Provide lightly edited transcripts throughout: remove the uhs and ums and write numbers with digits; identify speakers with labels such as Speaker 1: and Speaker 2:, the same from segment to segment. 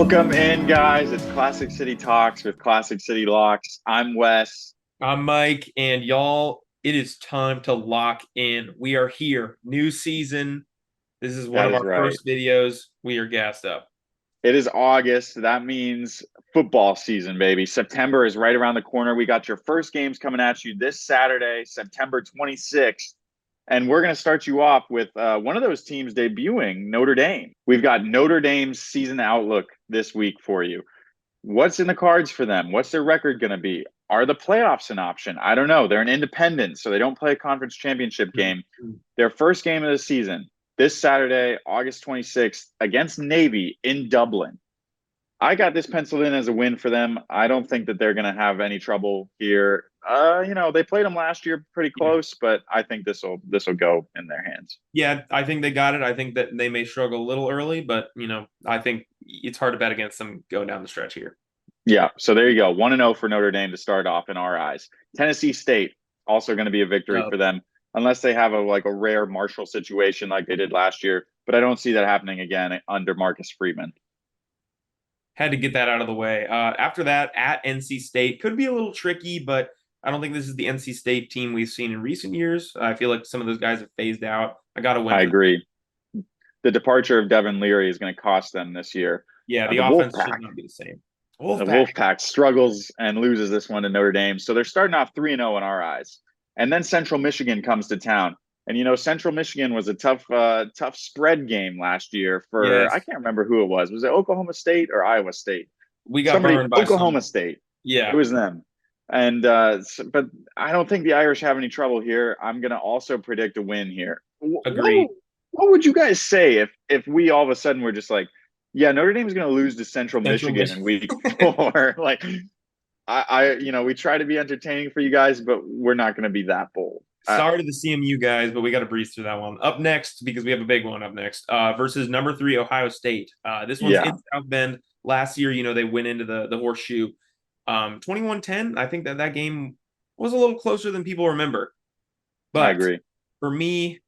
Speaker 1: Welcome in, guys. It's Classic City Talks with Classic City Locks. I'm Wes.
Speaker 2: I'm Mike, and y'all, it is time to lock in. We are here. New season. This is one
Speaker 1: That
Speaker 2: of
Speaker 1: is
Speaker 2: our
Speaker 1: right.
Speaker 2: first videos. We are gassed up.
Speaker 1: It is August. That means football season, baby. September is right around the corner. We got your first games coming at you this Saturday, September 26th. And we're going to start you off with one of those teams debuting, Notre Dame. We've got Notre Dame's season outlook this week for you. What's in the cards for them? What's their record going to be? Are the playoffs an option? I don't know. They're an independent, so they don't play a conference championship game. Their first game of the season, this Saturday, August 26th, against Navy in Dublin. I got this penciled in as a win for them. I don't think that they're going to have any trouble here. They played them last year pretty
Speaker 2: Yeah.
Speaker 1: close, but I think this will go in their hands.
Speaker 2: Yeah, I think they got it. I think that they may struggle a little early, but I think it's hard to bet against them going down the stretch here.
Speaker 1: Yeah, so there you go. 1-0 for Notre Dame to start off in our eyes. Tennessee State also going to be a victory for them unless they have a rare Marshall situation like they did last year, but I don't see that happening again under Marcus Freeman.
Speaker 2: Had to get that out of the way. After that, at NC State could be a little tricky, but I don't think this is the NC State team we've seen in recent years. I feel like some of those guys have phased out. I got to win
Speaker 1: I
Speaker 2: for them.
Speaker 1: agree. The departure of Devin Leary is going to cost them this year.
Speaker 2: Yeah, the
Speaker 1: The
Speaker 2: offense should
Speaker 1: Wolfpack,
Speaker 2: not be the same.
Speaker 1: the
Speaker 2: Wolfpack.
Speaker 1: Wolfpack struggles and loses this one to Notre Dame. So they're starting off 3-0 in our eyes. And then Central Michigan comes to town. And Central Michigan was a tough spread game last year for I
Speaker 2: Yes,
Speaker 1: can't remember who it was. Was it Oklahoma State or Iowa State?
Speaker 2: we got
Speaker 1: Somebody,
Speaker 2: burned by
Speaker 1: Oklahoma
Speaker 2: someone.
Speaker 1: State. It
Speaker 2: Yeah,
Speaker 1: was them. And but I don't think the Irish have any trouble here. I'm going to also predict a win here.
Speaker 2: agreed.
Speaker 1: What would you guys say if we all of a sudden were just like, yeah, Notre Dame's going to lose to Central
Speaker 2: Central
Speaker 1: Michigan in
Speaker 2: Michigan.
Speaker 1: week 4? Like, we try to be entertaining for you guys, but we're not going to be that bold.
Speaker 2: Sorry to the CMU guys, but we got to breeze through that one. Up next, because we have a big one up next, versus number 3 Ohio State. This one's
Speaker 1: Yeah,
Speaker 2: in South Bend. Last year, they went into the horseshoe. 21-10. I think that game was a little closer than people remember.
Speaker 1: I
Speaker 2: But
Speaker 1: agree.
Speaker 2: for me,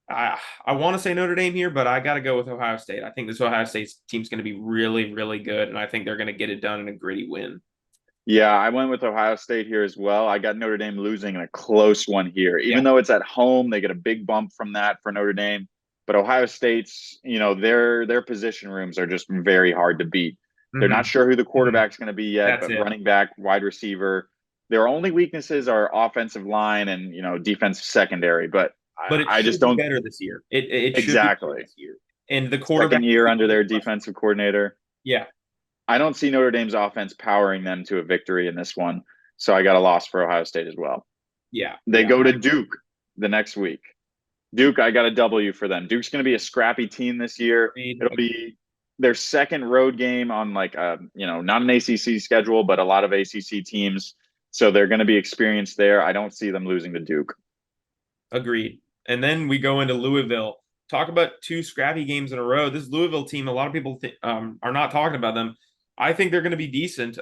Speaker 2: I want to say Notre Dame here, but I got to go with Ohio State. I think this Ohio State team's going to be really, really good, and I think they're going to get it done in a gritty win.
Speaker 1: Yeah, I went with Ohio State here as well. I got Notre Dame losing in a close one here.
Speaker 2: Yeah.
Speaker 1: Even though it's at home, they get a big bump from that for Notre Dame. But Ohio State's, their position rooms are just very hard to beat. They're not
Speaker 2: Mm-hmm.
Speaker 1: sure who the
Speaker 2: Mm-hmm.
Speaker 1: quarterback's going to be yet,
Speaker 2: That's
Speaker 1: but
Speaker 2: it.
Speaker 1: running back, wide receiver, their only weaknesses are offensive line and defensive secondary. But
Speaker 2: But it
Speaker 1: I just
Speaker 2: should be
Speaker 1: don't
Speaker 2: better this year. It should be better
Speaker 1: exactly.
Speaker 2: this year. And the
Speaker 1: Second
Speaker 2: quarterback,
Speaker 1: year under their defensive coordinator.
Speaker 2: yeah,
Speaker 1: I don't see Notre Dame's offense powering them to a victory in this one. So I got a loss for Ohio State as well.
Speaker 2: yeah,
Speaker 1: They
Speaker 2: yeah.
Speaker 1: go to Duke the next week. Duke, I got a W for them. Duke's going to be a scrappy team this year. It'll be their second road game on not an ACC schedule, but a lot of ACC teams. So they're going to be experienced there. I don't see them losing to Duke.
Speaker 2: Agreed. And then we go into Louisville. Talk about two scrappy games in a row. This Louisville team, a lot of people are not talking about them. I think they're going to be decent.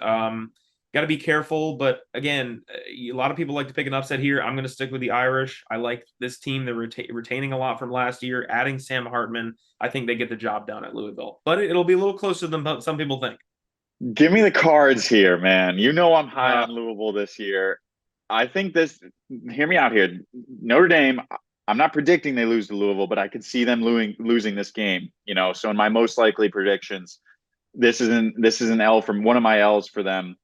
Speaker 2: Got to be careful, but again, a lot of people like to pick an upset here. I'm going to stick with the Irish. I like this team. They're retaining a lot from last year, adding Sam Hartman. I think they get the job done at Louisville, but it'll be a little closer than some people think.
Speaker 1: Give me the cards here, man. I'm high
Speaker 2: Uh,
Speaker 1: on Louisville this year. I think hear me out here. Notre Dame, I'm not predicting they lose to Louisville, but I could see them losing this game. So in my most likely predictions, this is an L from one of my L's for them.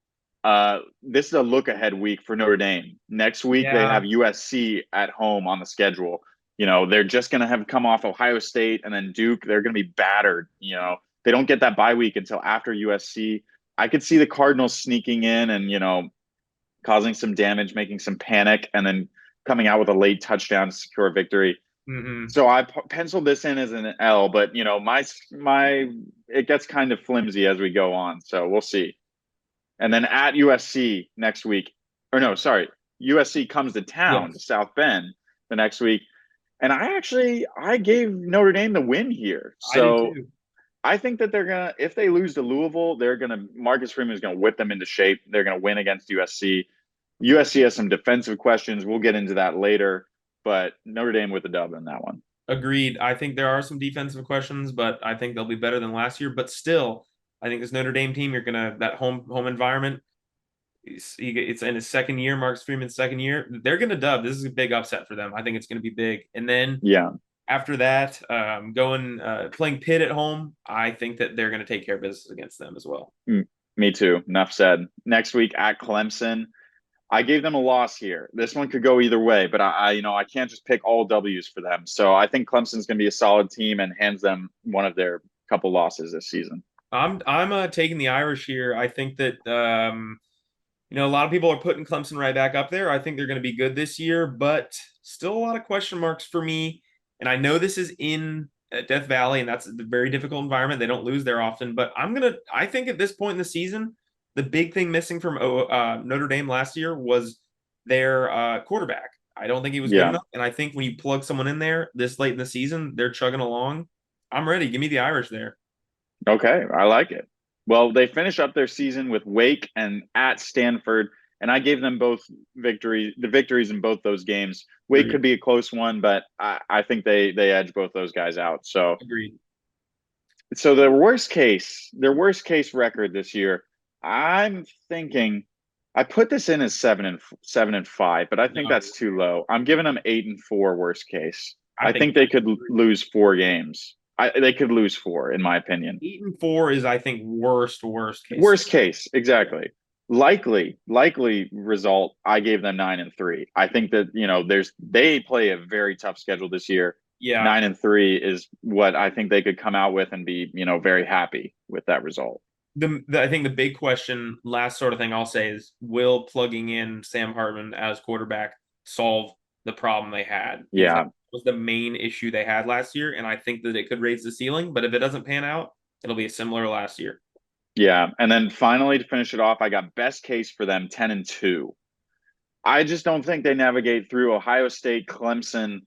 Speaker 1: This is a look ahead week for Notre Dame. Next week they
Speaker 2: yeah,
Speaker 1: have USC at home on the schedule. They're just going to have come off Ohio State and then Duke. They're going to be battered. They don't get that bye week until after USC. I could see the Cardinals sneaking in and causing some damage, making some panic, and then coming out with a late touchdown to secure a victory.
Speaker 2: mm-hmm.
Speaker 1: So I penciled this in as an L, but my it gets kind of flimsy as we go on. So we'll see. And then at USC next week, or no, sorry, USC comes to town to
Speaker 2: Yes,
Speaker 1: South Bend the next week, and I gave Notre Dame the win here.
Speaker 2: I did
Speaker 1: So
Speaker 2: too.
Speaker 1: I think that if they lose to Louisville, Marcus Freeman is gonna whip them into shape. They're gonna win against USC. USC has some defensive questions. We'll get into that later, but Notre Dame with the dub in that one.
Speaker 2: Agreed. I think there are some defensive questions, but I think they'll be better than last year. But still, I think this Notre Dame team, you're gonna that home environment. It's in his second year, Marcus Freeman's second year. They're gonna dub. This is a big upset for them. I think it's gonna be big. And then
Speaker 1: Yeah,
Speaker 2: after that, going playing Pitt at home, I think that they're gonna take care of business against them as well.
Speaker 1: me too. Enough said. Next week at Clemson. I gave them a loss here. This one could go either way, but I can't just pick all W's for them. So I think Clemson's going to be a solid team and hands them one of their couple losses this season.
Speaker 2: I'm taking the Irish here. I think that a lot of people are putting Clemson right back up there. I think they're going to be good this year, but still a lot of question marks for me. And I know this is in Death Valley, and that's a very difficult environment. They don't lose there often, but I think at this point in the season, the big thing missing from Notre Dame last year was their quarterback. I don't think he was good
Speaker 1: Yeah.
Speaker 2: enough, and I think when you plug someone in there this late in the season, they're chugging along. I'm ready. Give me the Irish there.
Speaker 1: Okay. I like it. Well, they finish up their season with Wake and at Stanford, and I gave them both the victories in both those games. Wake
Speaker 2: Agreed.
Speaker 1: could be a close one, but I think they edge both those guys out.
Speaker 2: Agreed.
Speaker 1: So their worst case record this year, I'm thinking I put this in as 7-5, but I think
Speaker 2: No,
Speaker 1: that's too low. I'm giving them 8-4 worst case.
Speaker 2: I
Speaker 1: I
Speaker 2: think
Speaker 1: think they could lose 4 games. They could lose four, in my opinion.
Speaker 2: 8-4 is, I think, worst case.
Speaker 1: Worst case, exactly. Likely result. I gave them 9-3. I think that they play a very tough schedule this year.
Speaker 2: Yeah.
Speaker 1: 9-3 is what I think they could come out with and be very happy with that result.
Speaker 2: I think the big question, last sort of thing I'll say is, will plugging in Sam Hartman as quarterback solve the problem they had? Because
Speaker 1: Yeah,
Speaker 2: that was the main issue they had last year, and I think that it could raise the ceiling. But if it doesn't pan out, it'll be similar last year.
Speaker 1: yeah. And then finally to finish it off, I got best case for them 10-2. I just don't think they navigate through Ohio State, Clemson,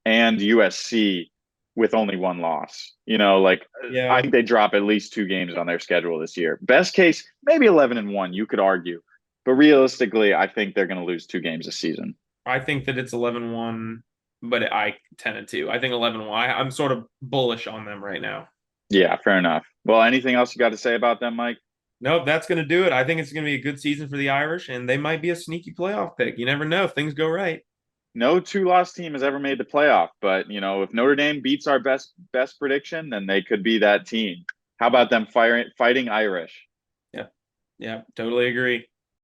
Speaker 1: and USC with only one loss. I
Speaker 2: Yeah,
Speaker 1: think they drop at least 2 games on their schedule this year. Best case, maybe 11-1, you could argue. But realistically, I think they're going to lose 2 games this season.
Speaker 2: I think that it's 11-1, but I 10-2. I think 11-1. I'm sort of bullish on them right now.
Speaker 1: Yeah, fair enough. Well, anything else you got to say about them, Mike?
Speaker 2: Nope, that's going to do it. I think it's going to be a good season for the Irish, and they might be a sneaky playoff pick. You never know if things go right.
Speaker 1: No two-loss team has ever made the playoff, but if Notre Dame beats our best prediction, then they could be that team. How about them fighting Irish?
Speaker 2: Yeah, yeah, totally agree.